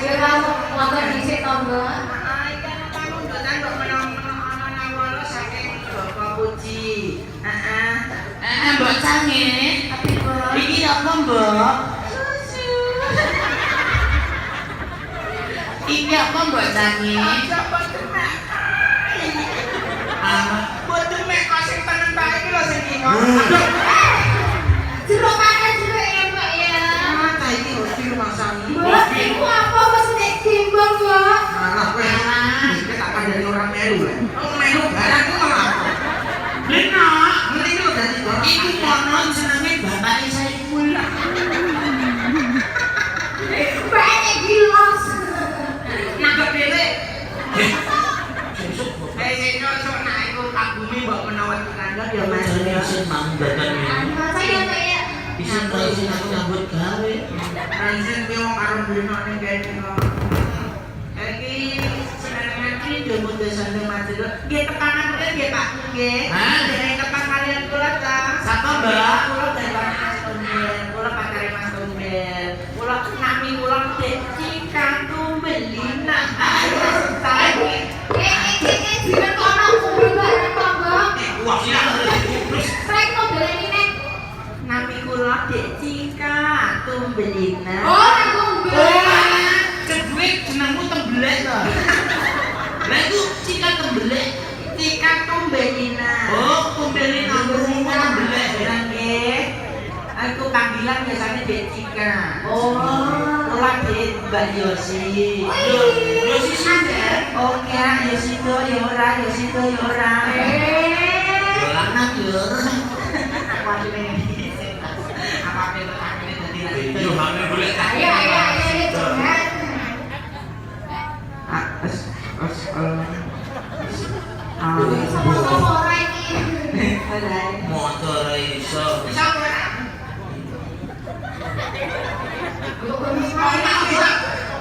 Ya langsung motor dhisik to, Mbak. Iki ana pangundutan kok menang-menang ana nang wala saking Bapak Puji. Heeh. Mbok Sange. Tapi Mbak, Iki apa, Mbok? Susu. Iki apa, Mbok Sange? Aja boten mek. Boten mek kok sing teneng bae iki lho sing iki. jeruk panas jeruk ya, Mbak ya. Ta iki hobi rumah sami. Mbak, iku apa maksudnya timbang, Mbak? Alah kowe. Iki tak kandhani orang melu lho. Oh melu barang ku malah. Lena, Ngerti lho dadi kok. iki konon jenenge bapake Saiful. Mbak ini gilos. Nanggep dhewe. Sing nyosok nak iku kagumi mbok menawa dikandhani ya Mas. Isin manggadan ini. Saya Mbak ya. Isin ta isin aku nyambut gawe. Ransen ki wong karo beno ning kene kok. Iki senengan iki jumbo desane Madura. Nggih tepanan kene nggih Pak. Nggih. Hah? Dereng tepang kalian kula ta. Sapa, Mbak? Kula dari Mas Tumbel. Kula pacare Mas Tumbel. Kula nami kula Dek Cika Tumbelina. Ayo saiki. Jangan kok ana kumpul bareng kok, Mbak. Wah, sila. Saya kok berani nek. Nami kula Dek Cika Tumbelina. Oh, aku kumpul. Kedue jenengmu tembelek to. Lah iku Cika tembelek. Cika Tumbelina. Oh, kumpulin nomormu tembelek. Nggih. Aku panggilan biasanya Dek Cika. Oh. Kula Dek Mbak Yosi. Yo sisi deh. Oke, Yosi to ya ora, Yosi to ya ora. Yo lanang yo. Aku asline ngene. Apa-apa itu akhirnya dadi lanjut. Yo mangke golek. Ayo, jangan. Sama-sama ora iki. Motor iso.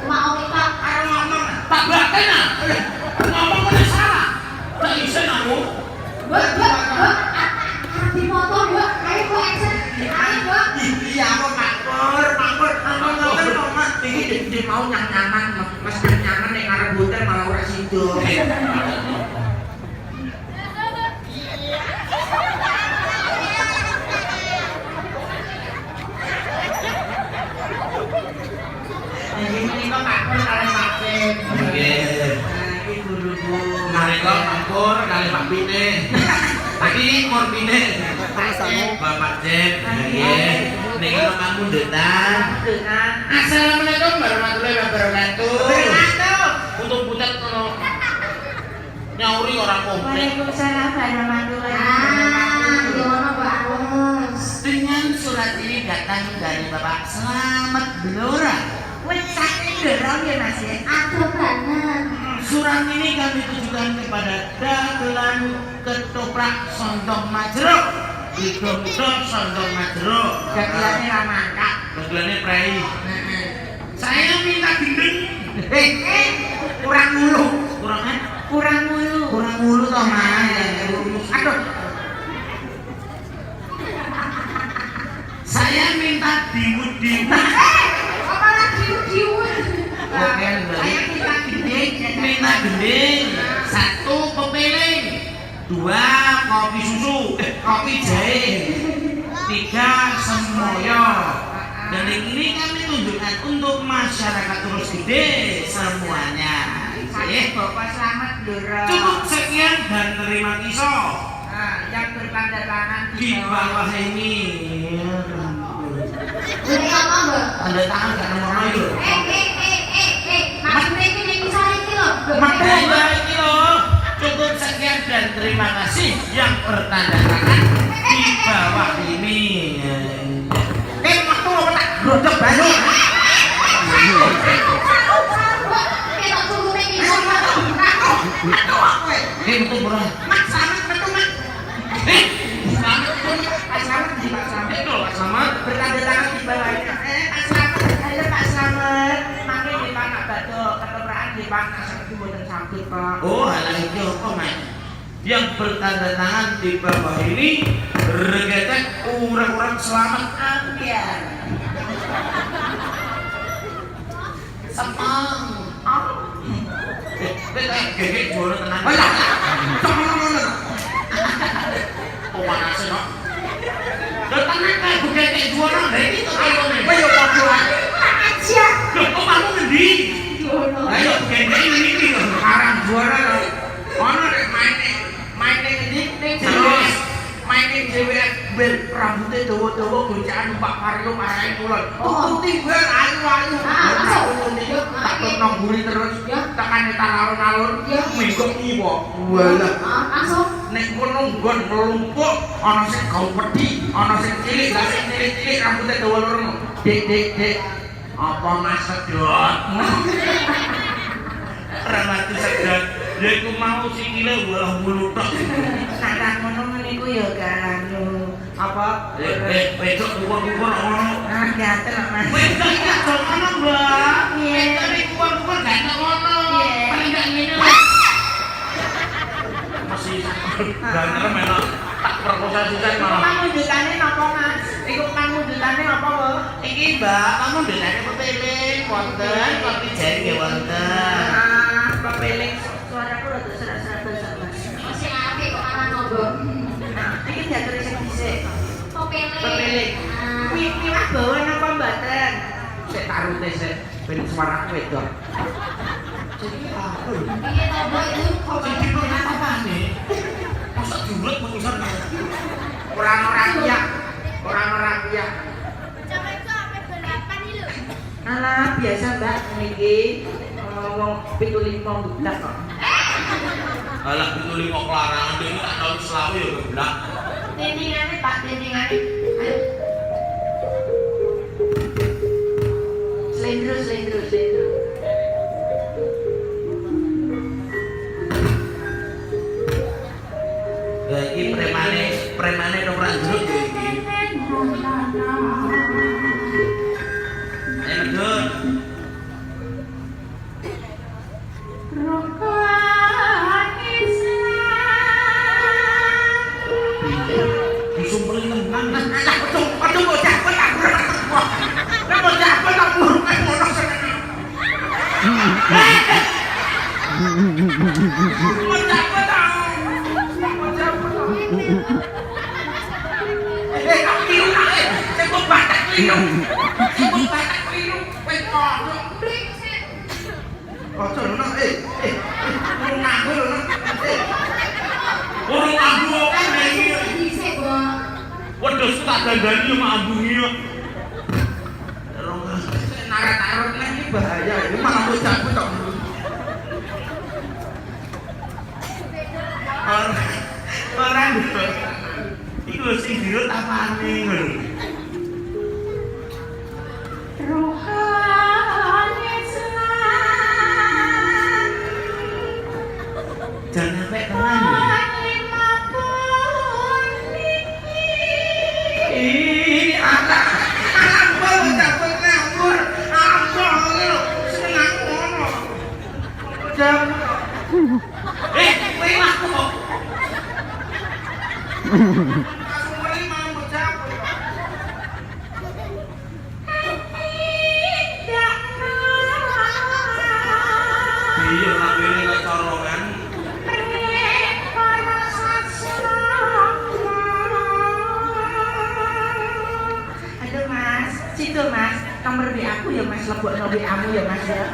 Mau kita Tak baten ah. Ngomong kok salah. Tak iso aku. Mbak, di motor, Mbak. Ayo kok action. Ayo, Mbak. Iya, aku makmur. Ngoten kok Mas. Iki mau nyaman, Mas nyaman nek arep hotel malah ora sido. Ini kok makmur kali Pak Pin. Nggih. Iki guruku. Nalika mampur kali Pak Pine. Tadi mur Pine. Bapak Jen. Nggih. Niki kamu ndetan. Dengan Assalamualaikum warahmatullahi wabarakatuh. Bermantul. Butuh-butuh kono. Nyauri orang komplek. Waalaikumsalam warahmatullahi Ah, wabarakatuh. gimana Pak Agus? Dengan surat ini datang dari Bapak Selamat Blora. Wes saking dorong ya Mas ya. Ada banget. Surat ini kami tujukan kepada dagelan ketoprak Sondong Majero. Digomdok Sondong Majero. Dagelannya ra mangkat. Dagelannya prei. Saya minta gendeng. Kurang mulu. Kurang kan? Kurang mulu. Kurang mulu toh Mas. Aduh. Saya minta dimut-dimut. Apa lagi diun? Oke, Saya minta gendeng. minta gending. 1 pepiling. 2 kopi susu. Kopi jahe. 3 semoyo. Dan ini kami tunjukkan untuk masyarakat Terus Gede semuanya. Saya Bapak Selamat Blora. Cukup sekian dan terima kisah. Nah, yang bertanda tangan Di bawah ini. Ini apa, Mbak? Tanda tangan gak nomor itu. Maksudnya ini yang bisa ini loh. Makanya ini loh. Cukup sekian dan terima kasih yang bertanda tangan di bawah ini. waktu apa tak grodok banyu. Itu berapa? Mak selamat betul mak. Selamat pun. Pak Selamat di Pak Selamat. Itu Pak Selamat. Bertanda tangan di bawahnya. Pak Selamat, ada Pak Selamat. Makin di Pak nak batuk keteperaan di Pak sakit boten sakit Pak. Oh, alah itu apa, Mas? Yang bertanda tangan di bawah ini regetek orang-orang selamat. Ambiar. Sepeng. Gek juara tenan. Oh ya. Sepeng. Oh panase no. Lah tenan kae gek juara lha iki to telone. Kowe yo padha ae. Aja. Lho kok kamu ngendi? Lah yo gek iki lho karang juara lho. Ono rek maine ngendi ning terus maine dhewe bel rambute dawa-dawa gocakan Pak Mario marahi kulon. Tuti gue ayu-ayu. Tak nang mburi terus tekan etan alun-alun minggu kiwa. Walah. Langsung. Nek kono nggon mlumpuk ana sing gawe pedhi, ana sing cilik, lah sing cilik-cilik rambute dawa loro. Dek. Apa Mas sedot? Ramati sedot. Ya iku mau sikile bolah bulu tok. Nek ngono niku ya kan apa? Wedok kukur-kukur ngono. Ah, gatel Mas. Wedok iki aja ngono, Mbak. Iya. Wedok iki kukur-kukur gak enak ngono. Paling gak ngene. Masih banter menak tak perkosa sisan malah. Kamu jutane napa Mas? Iku kamu jutane apa, Bu? Iki Mbak, kamu denane pepeling wonten, kopi jen nggih wonten. Ah, pepeling suaraku rada serak-serak basa Mas. Sing apik kok malah ngobong. Iki diatur sing dhisik. Pepeling. Pepeling. Miwah bawa napa mboten? Sik tarute sik ben suaraku wedok. Jadi apa lho? Piye to, Bu? Itu Iki kok apa nih? Masa julet mengusan. Orang-orang piyak. Orang-orang piyak. Alah, biasa Mbak niki ngomong 75 budak kok. Alah itu lima kelarangan dhewe tak tau selawe ya geblak. Tindingane Pak, tindingane. Ayo. Slendro. Ya iki premane ora jeruk ya iki. Medun. Disumpeli tenan. Aduh bocah petak. Lah bocah petak burung kayak ngono seneng. Bocah petak. Kamu tiru kae. Sebut batak keliru. Kowe kodok. Ojo lho, urung nganggo lho. Urung ambu apa iki? dhisik, Bu. Wedhus tak dandani yo mak ambungi yo. Narat-narat iki bahaya. Iki malah bocah petak. Orang Iku lho sing dirut apane ngono. Jangan sampai tenan ya. ini anak bocah nganggur. Apa lho? Seneng ngono. Jam. Kowe lah kok. Kasumuri mau bocah. Iya lambene kok corongan. Aduh Mas, situ Mas, nomor WA aku ya Mas, lebokno WA-mu ya Mas ya.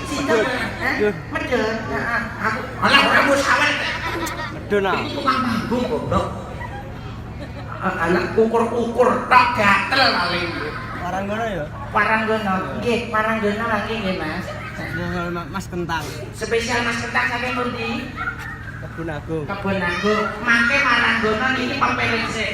Situ, medun, heeh. Aku alah ora musawan. Medun ah. Iki tukang panggung goblok. Anak ukur-ukur tok gatel paling. Orang ngono ya. Paranggono, nggih, paranggono lagi nggih Mas. Mas Kentang. Spesial Mas Kentang saking pundi? Kebun Agung. Kebon Agung. Mangke paranggono niki pepeling sik.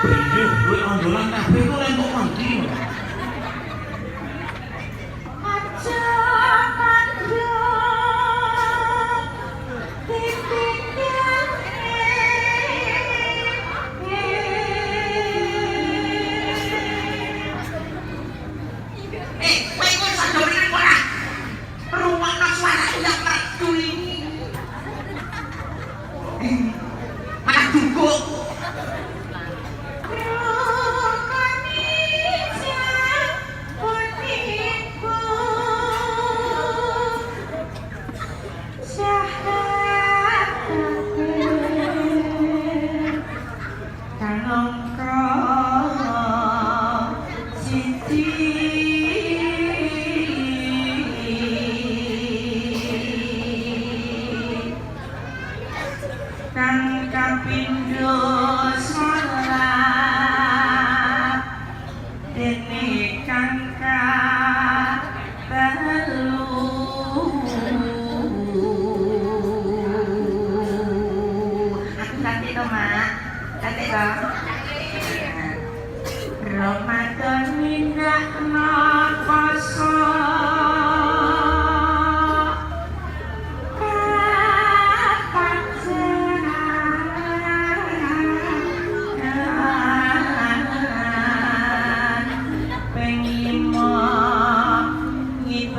Iya, duit ondolan kabeh kok entuk mandi. Kowe iku sadurunge ora. Rumakno suara yang merdu ini.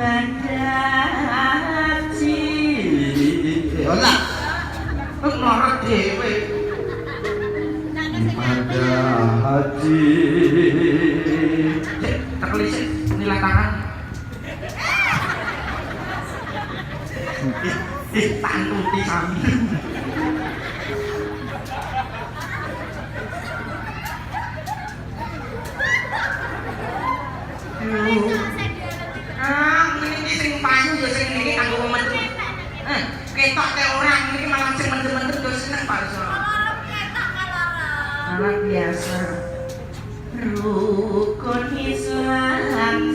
ibadah haji. Yolah, ngorot dewe. Ibadah haji. Terkelisik nilah tangan. Tantuti kami. Ini sing payu ya sing niki kanggo wong metu. Ketok te orang niki malah sing mendem-mendem yo seneng Pak Iso. Anak biasa. Rukun Islam